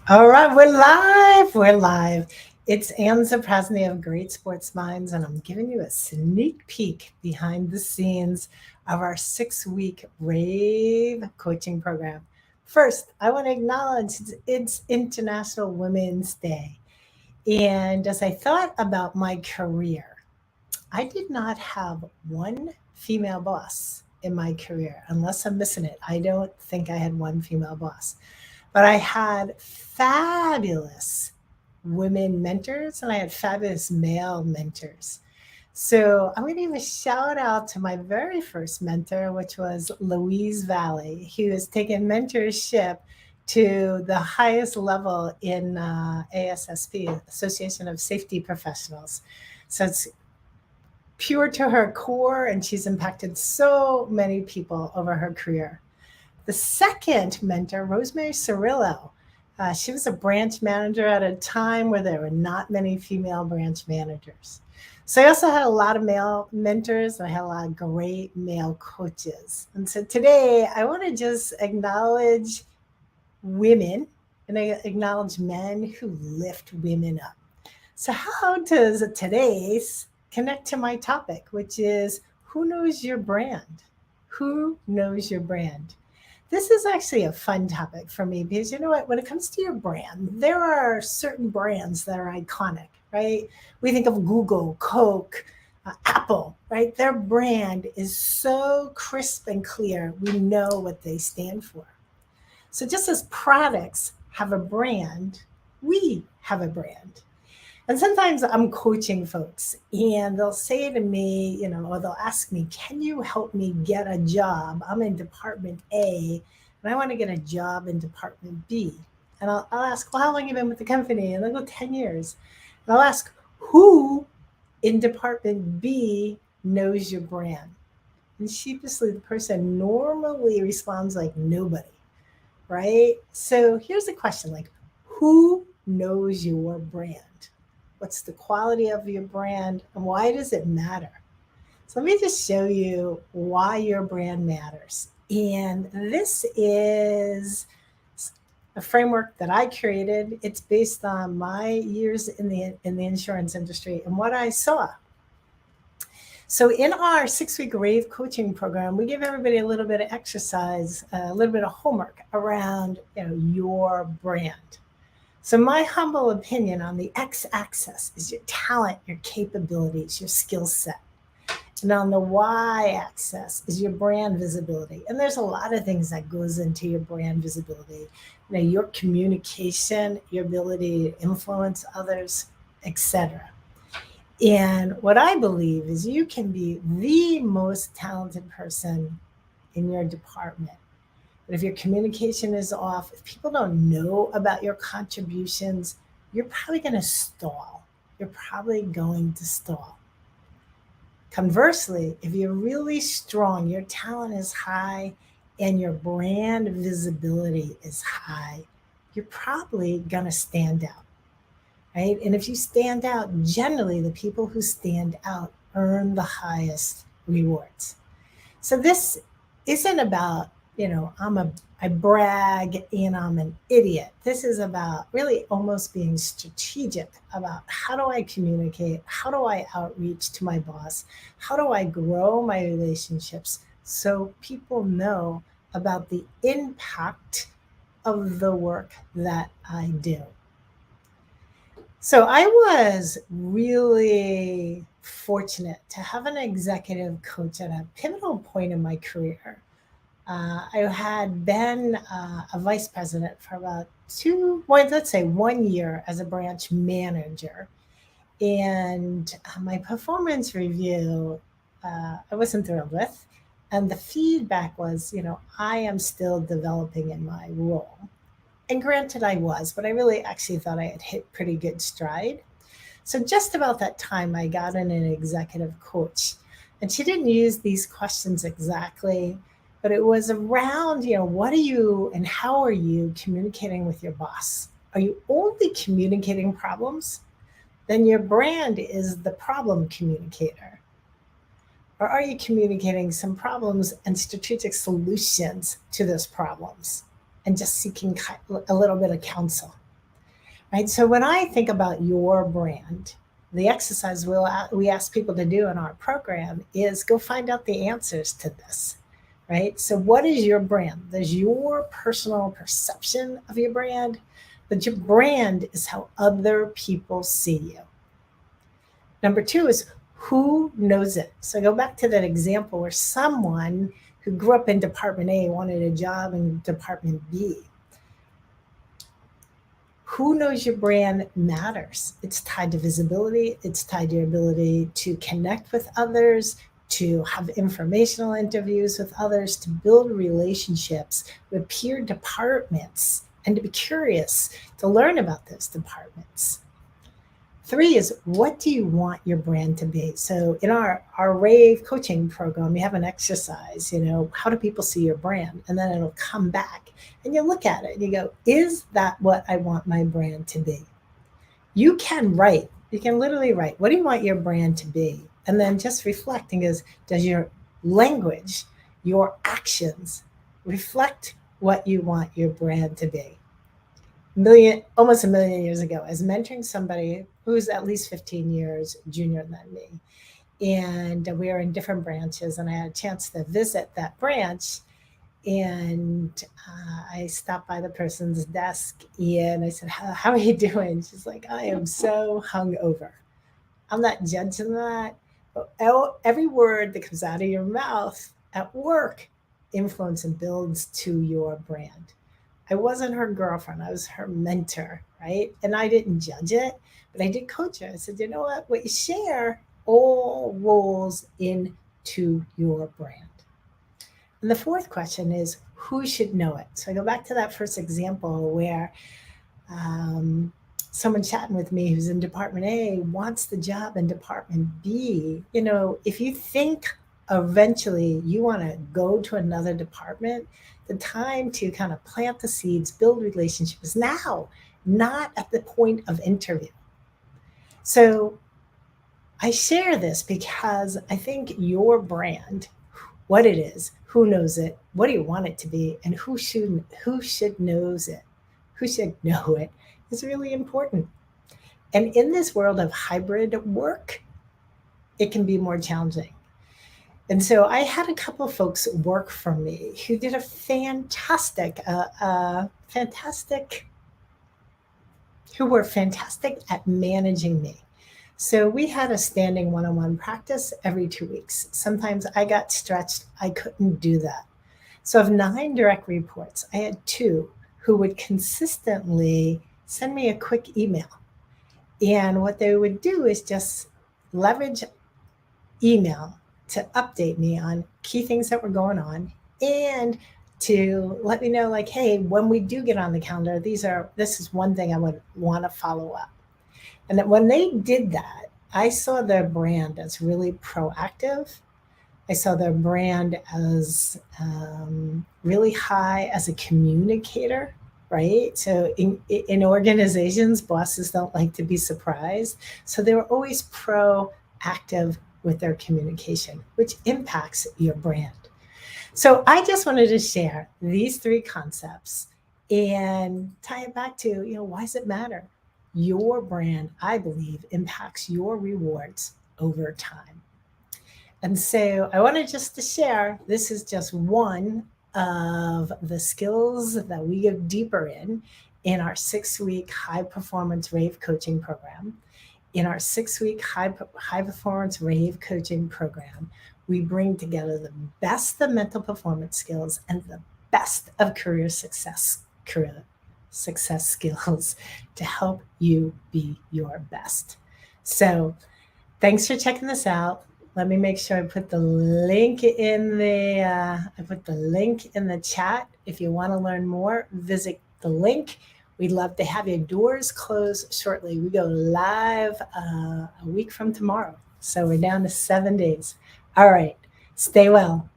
All right, we're live. We're live. It's Ann Zaprasny of Great Sports Minds, and I'm giving you a sneak peek behind the scenes of our 6 week rave coaching program. First, I want to acknowledge it's International Women's Day. And as I thought about my career, I did not have one female boss in my career, unless I'm missing it. I don't think I had one female boss. But I had fabulous women mentors and I had fabulous male mentors. So I'm going to give a shout out to my very first mentor, which was Louise Valley. He was taking mentorship to the highest level in ASSP, Association of Safety Professionals. So it's pure to her core, and she's impacted so many people over her career. The second mentor, Rosemary Cirillo, she was a branch manager at a time where there were not many female branch managers. So I also had a lot of male mentors and I had a lot of great male coaches. And so today I want to just acknowledge women and I acknowledge men who lift women up. So, how does today's connect to my topic, which is who knows your brand? Who knows your brand? This is actually a fun topic for me because you know what? When it comes to your brand, there are certain brands that are iconic, right? We think of Google, Coke, Apple, right? Their brand is so crisp and clear. We know what they stand for. So, just as products have a brand, we have a brand. And sometimes I'm coaching folks and they'll say to me, or they'll ask me, can you help me get a job? I'm in department A and I want to get a job in department B. And I'll ask, well, how long have you been with the company? And they'll go 10 years. And I'll ask, who in department B knows your brand? And sheepishly, the person normally responds like nobody, right? So here's the question, like, who knows your brand? What's the quality of your brand and why does it matter? So let me just show you why your brand matters. And this is a framework that I created. It's based on my years in the insurance industry and what I saw. So in our 6 week rave coaching program, we give everybody a little bit of exercise, a little bit of homework around your brand. So, my humble opinion on the X axis is your talent, your capabilities, your skill set. And on the Y axis is your brand visibility. And there's a lot of things that goes into your brand visibility. Your communication, your ability to influence others, etc. And what I believe is you can be the most talented person in your department. But if your communication is off, if people don't know about your contributions, you're probably going to stall. You're probably going to stall. Conversely, if you're really strong, your talent is high, and your brand visibility is high, you're probably going to stand out, right? And if you stand out, generally the people who stand out earn the highest rewards. So this isn't about, I brag and I'm an idiot. This is about really almost being strategic about how do I communicate? How do I outreach to my boss? How do I grow my relationships so people know about the impact of the work that I do? So I was really fortunate to have an executive coach at a pivotal point in my career. I had been a vice president for about let's say 1 year as a branch manager. And my performance review, I wasn't thrilled with. And the feedback was, I am still developing in my role. And granted, I was, but I really actually thought I had hit pretty good stride. So just about that time, I got in an executive coach. And she didn't use these questions exactly, but it was around, what are you and how are you communicating with your boss? Are you only communicating problems? Then your brand is the problem communicator. Or are you communicating some problems and strategic solutions to those problems and just seeking a little bit of counsel? right? So when I think about your brand, the exercise we ask people to do in our program is go find out the answers to this, right? So what is your brand? There's your personal perception of your brand, but your brand is how other people see you. Number two is who knows it. So go back to that example where someone who grew up in Department A wanted a job in Department B. Who knows your brand matters. It's tied to visibility. It's tied to your ability to connect with others, to have informational interviews with others, to build relationships with peer departments, and to be curious to learn about those departments. Three is what do you want your brand to be? So in our Rave coaching program, we have an exercise, how do people see your brand? And then it'll come back and you look at it and you go, is that what I want my brand to be? You can literally write, what do you want your brand to be? And then just reflect and goes, does your language, your actions reflect what you want your brand to be? Almost a million years ago, I was mentoring somebody who's at least 15 years junior than me. And we were in different branches, and I had a chance to visit that branch. And I stopped by the person's desk and I said, how are you doing? She's like, I am so hungover. I'm not judging that. But every word that comes out of your mouth at work influences and builds to your brand. I wasn't her girlfriend. I was her mentor, right? And I didn't judge it, but I did coach her. I said, you know what? What you share all rolls into your brand. And the fourth question is, who should know it? So I go back to that first example where someone chatting with me who's in Department A wants the job in Department B. If you think eventually you want to go to another department, the time to kind of plant the seeds, build relationships is now, not at the point of interview. So I share this because I think your brand, what it is, who knows it, what do you want it to be, and who should know it is really important. And in this world of hybrid work, it can be more challenging. And so I had a couple of folks work for me who did a fantastic, who were fantastic at managing me. So we had a standing one-on-one practice every 2 weeks. Sometimes I got stretched. I couldn't do that. So of 9 direct reports, I had 2 who would consistently send me a quick email. And what they would do is just leverage email to update me on key things that were going on and to let me know, like, hey, when we do get on the calendar, this is one thing I would want to follow up. And that when they did that, I saw their brand as really proactive. I saw their brand as really high as a communicator, right? So in organizations, bosses don't like to be surprised. So they were always proactive with their communication, which impacts your brand. So I just wanted to share these 3 concepts and tie it back to, why does it matter? Your brand, I believe, impacts your rewards over time. And so I wanted just to share, this is just one of the skills that we go deeper in our 6-week high performance rave coaching program. In our 6-week high performance rave coaching program, we bring together the best of mental performance skills and the best of career success skills to help you be your best. So thanks for checking this out. Let me make sure I put the link in the chat. If you want to learn more, visit the link. We'd love to have your doors close shortly. We go live a week from tomorrow. So we're down to 7 days. All right. Stay well.